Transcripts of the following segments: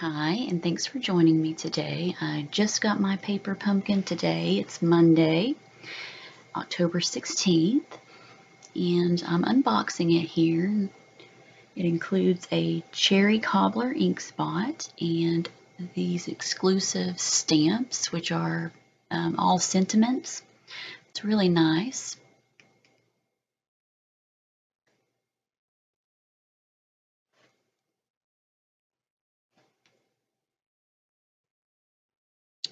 Hi, and thanks for joining me today. I just got my paper pumpkin today. It's Monday, October 16th, and I'm unboxing it here. It includes a cherry cobbler ink spot and these exclusive stamps, which are all sentiments. It's really nice.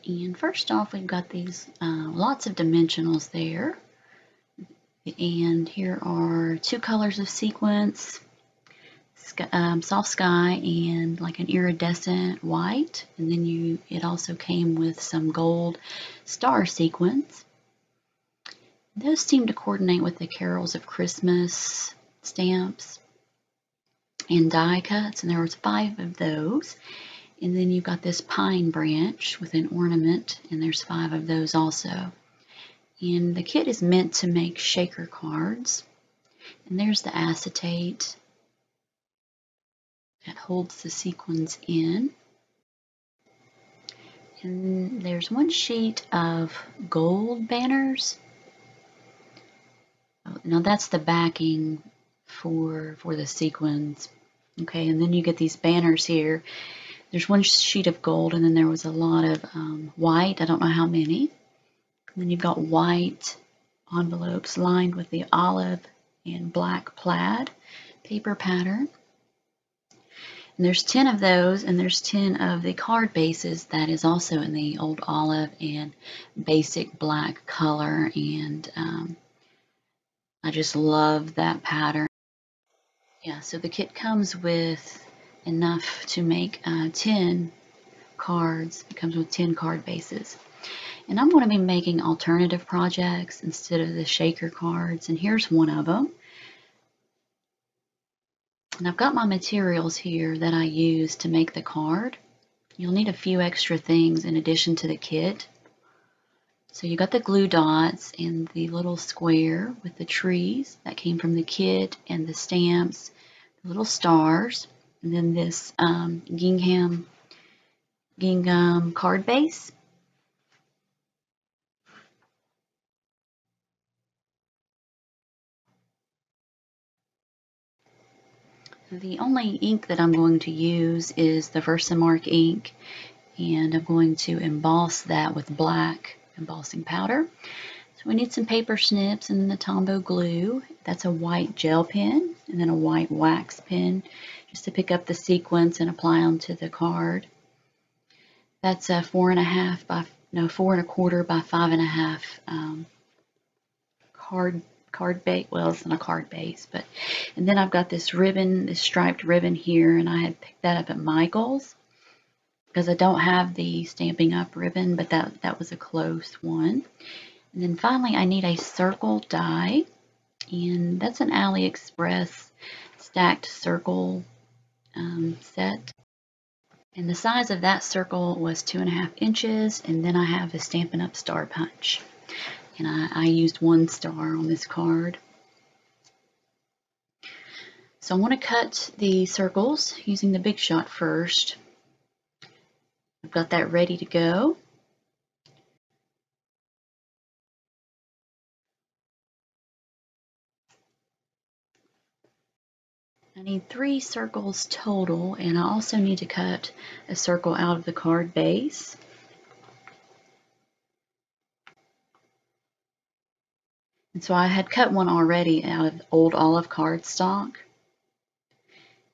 And first off, we've got these lots of dimensionals there. And here are two colors of sequins, soft sky and like an iridescent white. And then it also came with some gold star sequins. Those seem to coordinate with the Carols of Christmas stamps and die cuts, and there was 5 of those. And then you've got this pine branch with an ornament, and there's 5 of those also. And the kit is meant to make shaker cards. And there's the acetate that holds the sequins in. And there's one sheet of gold banners. Now that's the backing for the sequins. Okay, and then you get these banners here. There's one sheet of gold, and then there was a lot of white. I don't know how many. And then you've got white envelopes lined with the olive and black plaid paper pattern. And there's 10 of those, and there's 10 of the card bases that is also in the old olive and basic black color, and I just love that pattern. Yeah, so the kit comes with enough to make 10 cards. It comes with 10 card bases. And I'm going to be making alternative projects instead of the shaker cards, and here's one of them. And I've got my materials here that I use to make the card. You'll need a few extra things in addition to the kit. So you got the glue dots and the little square with the trees that came from the kit, and the stamps, the little stars, and then this gingham card base. The only ink that I'm going to use is the Versamark ink, and I'm going to emboss that with black embossing powder. So we need some paper snips and the Tombow glue. That's a white gel pen and then a white wax pen just to pick up the sequins and apply them to the card. That's a 4 1/4 by 5.5 card base. Well, it's not a card base, but, and then I've got this ribbon, this striped ribbon here, and I had picked that up at Michael's because I don't have the Stampin' Up ribbon, but that was a close one. And then finally I need a circle die, and that's an AliExpress stacked circle set. And the size of that circle was 2.5 inches, and then I have the Stampin' Up Star Punch. And I used 1 star on this card. So I want to cut the circles using the Big Shot first. I've got that ready to go. I need 3 circles total, and I also need to cut a circle out of the card base. And so I had cut one already out of old olive cardstock.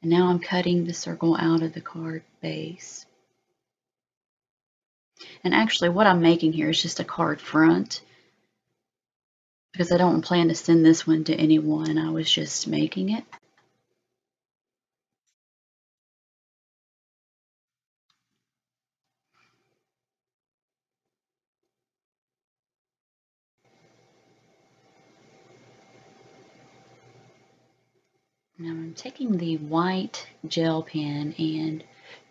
And now I'm cutting the circle out of the card base. And actually what I'm making here is just a card front, because I don't plan to send this one to anyone. I was just making it. Now I'm taking the white gel pen and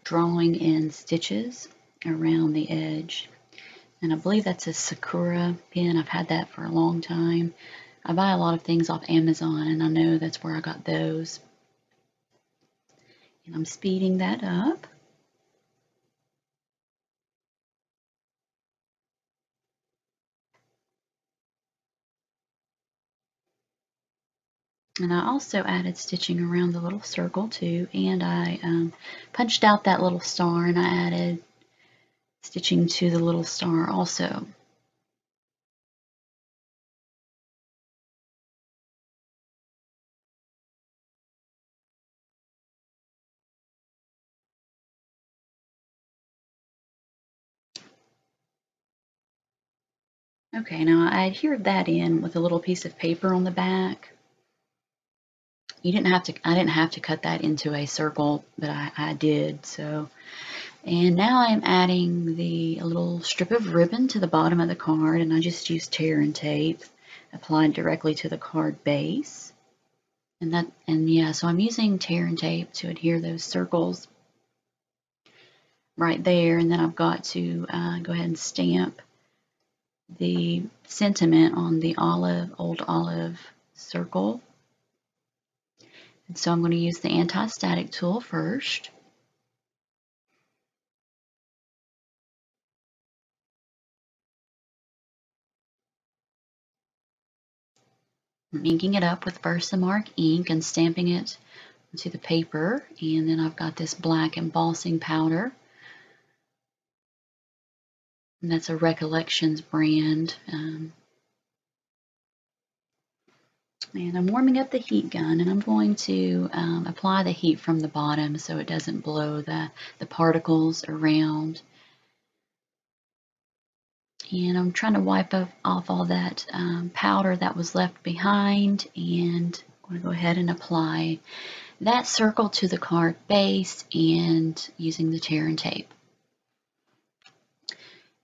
drawing in stitches around the edge. And I believe that's a Sakura pen. I've had that for a long time. I buy a lot of things off Amazon, and I know that's where I got those. And I'm speeding that up. And I also added stitching around the little circle too, and I punched out that little star and I added stitching to the little star also. Okay, now I adhered that in with a little piece of paper on the back. I didn't have to cut that into a circle, but I did, so. And now I'm adding a little strip of ribbon to the bottom of the card, and I just used tear and tape applied directly to the card base. And yeah, so I'm using tear and tape to adhere those circles right there, and then I've got to go ahead and stamp the sentiment on the old olive circle. And so I'm going to use the anti-static tool first. I'm inking it up with Versamark ink and stamping it onto the paper. And then I've got this black embossing powder. And that's a Recollections brand. And I'm warming up the heat gun, and I'm going to apply the heat from the bottom so it doesn't blow the particles around. And I'm trying to wipe off all that powder that was left behind, and I'm going to go ahead and apply that circle to the card base and using the tear and tape.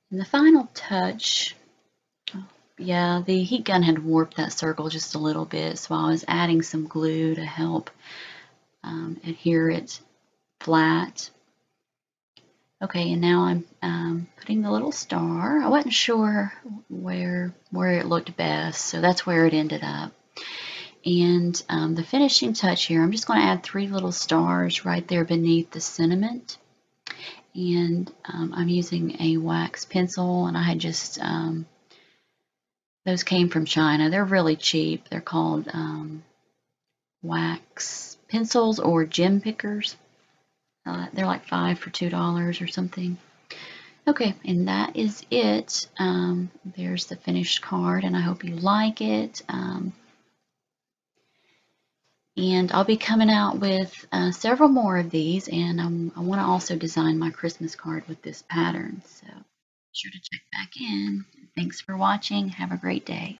And the final touch, yeah, the heat gun had warped that circle just a little bit, so I was adding some glue to help adhere it flat. Okay, and now I'm putting the little star. I wasn't sure where it looked best, so that's where it ended up. And the finishing touch here, I'm just going to add 3 little stars right there beneath the sentiment. And I'm using a wax pencil, and I had just, those came from China. They're really cheap. They're called wax pencils or gem pickers. They're like 5 for $2 or something. Okay, and that is it. There's the finished card, and I hope you like it. And I'll be coming out with several more of these, and I want to also design my Christmas card with this pattern. So be sure to check back in. Thanks for watching. Have a great day.